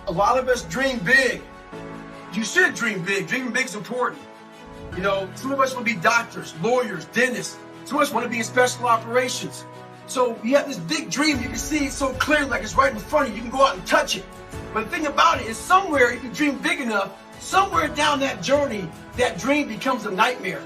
A lot of us dream big. You should dream big. Dreaming big is important. You know, some of us want to be doctors, lawyers, dentists. Some of us want to be in special operations. So you have this big dream. You can see it so clearly, like it's right in front of you. You can go out and touch it. But the thing about it is somewhere, if you dream big enough, somewhere down that journey, that dream becomes a nightmare.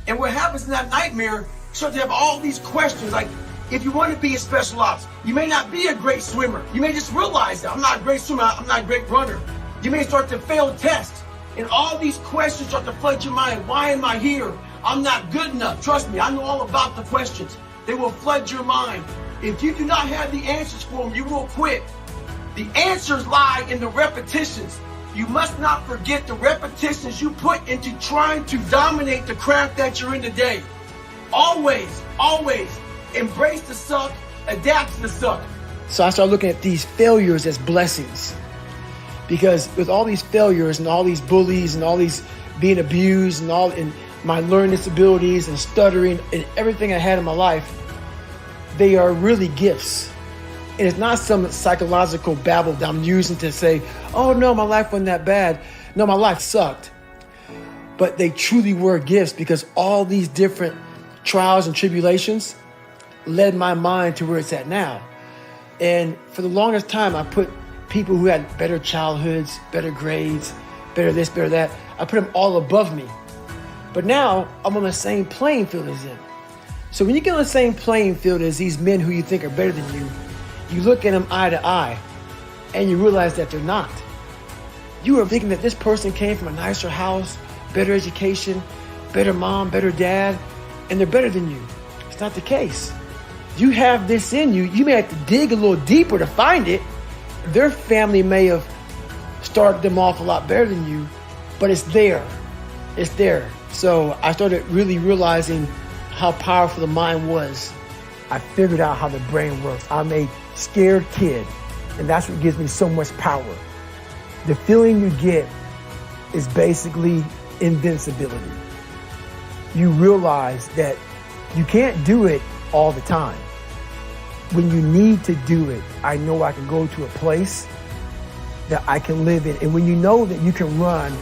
And what happens in that nightmare, you start to have all these questions. Like, if you want to be in special ops, you may not be a great swimmer. You may just realize that I'm not a great swimmer, I'm not a great runner. You may start to fail tests. And all these questions start to flood your mind. Why am I here? I'm not good enough. Trust me, I know all about the questions. They will flood your mind. If you do not have the answers for them, you will quit. The answers lie in the repetitions. You must not forget the repetitions you put into trying to dominate the craft that you're in today. Always, always embrace the suck, adapt to the suck. So I started looking at these failures as blessings. Because with all these failures and all these bullies and all these being abused and my learning disabilities and stuttering and everything I had in my life, they are really gifts. And it's not some psychological babble that I'm using to say, oh no, my life wasn't that bad. No, my life sucked. But they truly were gifts because all these different trials and tribulations led my mind to where it's at now. And for the longest time, I put people who had better childhoods, better grades, better this, better that, I put them all above me. But now I'm on the same playing field as them. So when you get on the same playing field as these men who you think are better than you, you look at them eye to eye and you realize that they're not. You are thinking that this person came from a nicer house, better education, better mom, better dad, and they're better than you. It's not the case. You have this in you. You may have to dig a little deeper to find it. Their family may have started them off a lot better than you, but it's there. It's there. So I started really realizing how powerful the mind was. I figured out how the brain works. I'm a scared kid, and that's what gives me so much power. The feeling you get is basically invincibility. You realize that you can't do it all the time. When you need to do it, I know I can go to a place that I can live in. And when you know that you can run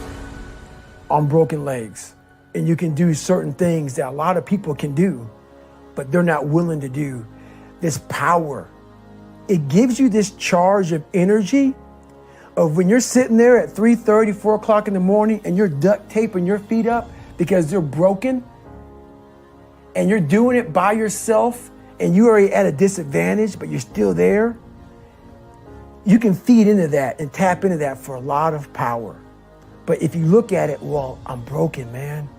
on broken legs and you can do certain things that a lot of people can do, but they're not willing to do, this power, it gives you this charge of energy of when you're sitting there at 3:30, 4 o'clock in the morning and you're duct taping your feet up because they're broken and you're doing it by yourself and you're already at a disadvantage, but you're still there. You can feed into that and tap into that for a lot of power. But if you look at it, well, I'm broken, man.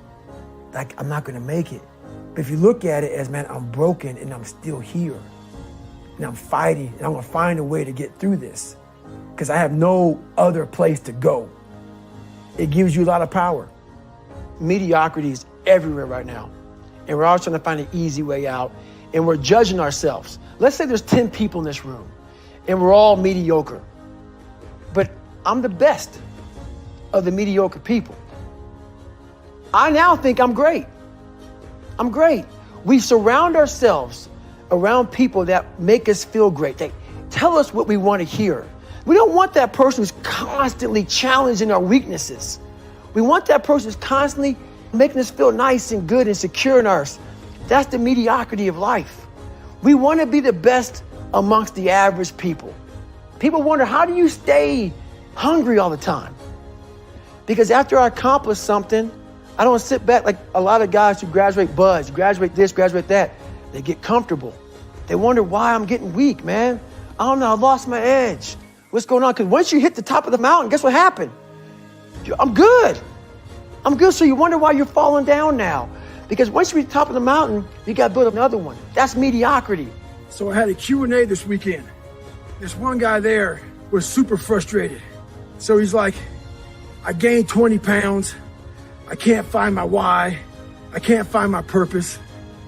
Like, I'm not gonna make it. But if you look at it as, man, I'm broken and I'm still here. And I'm fighting and I'm gonna find a way to get through this because I have no other place to go. It gives you a lot of power. Mediocrity is everywhere right now. And we're always trying to find an easy way out. And we're judging ourselves. Let's say there's 10 people in this room and we're all mediocre. But I'm the best of the mediocre people. I now think I'm great. I'm great. We surround ourselves around people that make us feel great. They tell us what we want to hear. We don't want that person who's constantly challenging our weaknesses. We want that person who's constantly making us feel nice and good and secure in ours. That's the mediocrity of life. We want to be the best amongst the average people. People wonder, how do you stay hungry all the time? Because after I accomplish something, I don't sit back like a lot of guys who graduate buds, graduate this, graduate that. They get comfortable. They wonder why I'm getting weak, man. I don't know, I lost my edge. What's going on? Because once you hit the top of the mountain, guess what happened? I'm good. I'm good, so you wonder why you're falling down now. Because once you reach the top of the mountain, you got to build another one. That's mediocrity. So I had a Q&A this weekend. This one guy there was super frustrated. So he's like, I gained 20 pounds. I can't find my why. I can't find my purpose.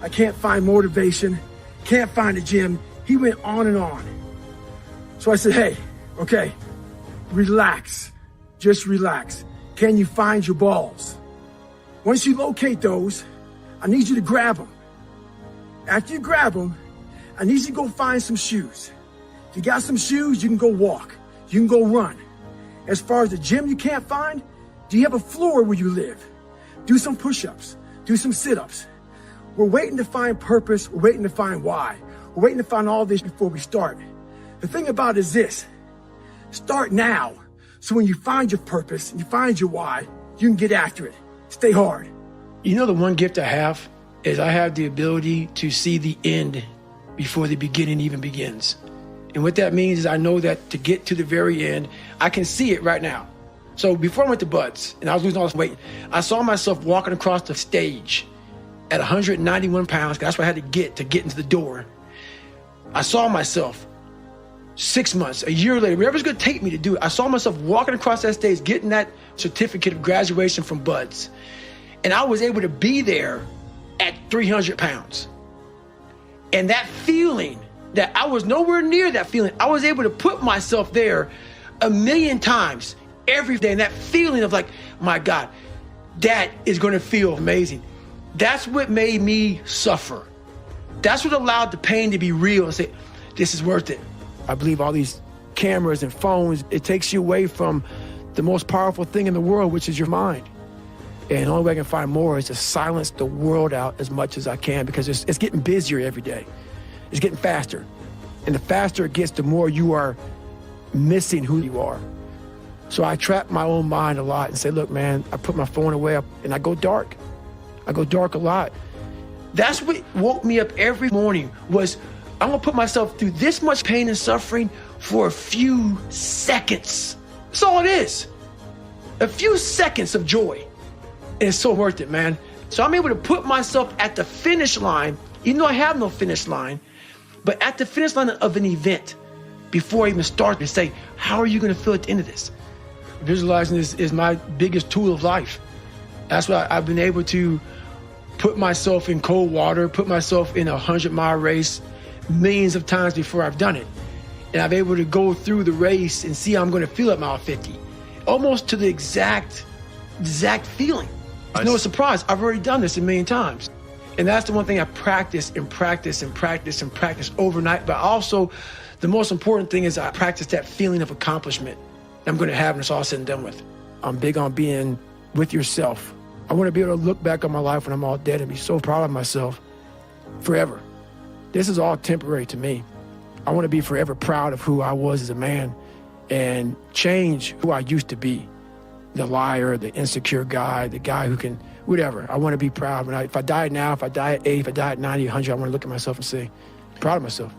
I can't find motivation. Can't find a gym. He went on and on. So I said, hey, okay, relax. Just relax. Can you find your balls? Once you locate those, I need you to grab them. After you grab them, I need you to go find some shoes. If you got some shoes, you can go walk. You can go run. As far as the gym you can't find, do you have a floor where you live? Do some push-ups, do some sit-ups. We're waiting to find purpose, we're waiting to find why. We're waiting to find all this before we start. The thing about it is this, start now. So when you find your purpose and you find your why, you can get after it. Stay hard. You know, the one gift I have is I have the ability to see the end before the beginning even begins. And what that means is I know that to get to the very end, I can see it right now. So before I went to Buds and I was losing all this weight, I saw myself walking across the stage at 191 pounds, 'cause that's what I had to get into the door. I saw myself 6 months, a year later, whatever it's gonna take me to do it, I saw myself walking across that stage, getting that certificate of graduation from Buds. And I was able to be there at 300 pounds. And that feeling, that I was nowhere near that feeling, I was able to put myself there 1,000,000 times every day. And that feeling of like, my God, that is gonna feel amazing. That's what made me suffer. That's what allowed the pain to be real and say, this is worth it. I believe all these cameras and phones, it takes you away from the most powerful thing in the world, which is your mind. And the only way I can find more is to silence the world out as much as I can, because it's getting busier every day. It's getting faster. And the faster it gets, the more you are missing who you are. So I trap my own mind a lot and say, look, man, I put my phone away and I go dark. I go dark a lot. That's what woke me up every morning was, I'm gonna put myself through this much pain and suffering for a few seconds. That's all it is. A few seconds of joy. And it's so worth it, man. So I'm able to put myself at the finish line, even though I have no finish line, but at the finish line of an event before I even start to say, how are you gonna feel at the end of this? Visualizing is my biggest tool of life. That's why I've been able to put myself in cold water, put myself in a 100-mile race millions of times before I've done it. And I'm able to go through the race and see how I'm gonna feel at mile 50. Almost to the exact feeling. It's no surprise, I've already done this 1,000,000 times. And that's the one thing I practice and practice and practice and practice overnight. But also, the most important thing is I practice that feeling of accomplishment that I'm gonna have when it's all said and done with. I'm big on being with yourself. I wanna be able to look back on my life when I'm all dead and be so proud of myself forever. This is all temporary to me. I wanna be forever proud of who I was as a man and change who I used to be. The liar, the insecure guy, the guy who can, whatever. I want to be proud. If I die now, if I die at 80, if I die at 90, 100, I want to look at myself and say, proud of myself.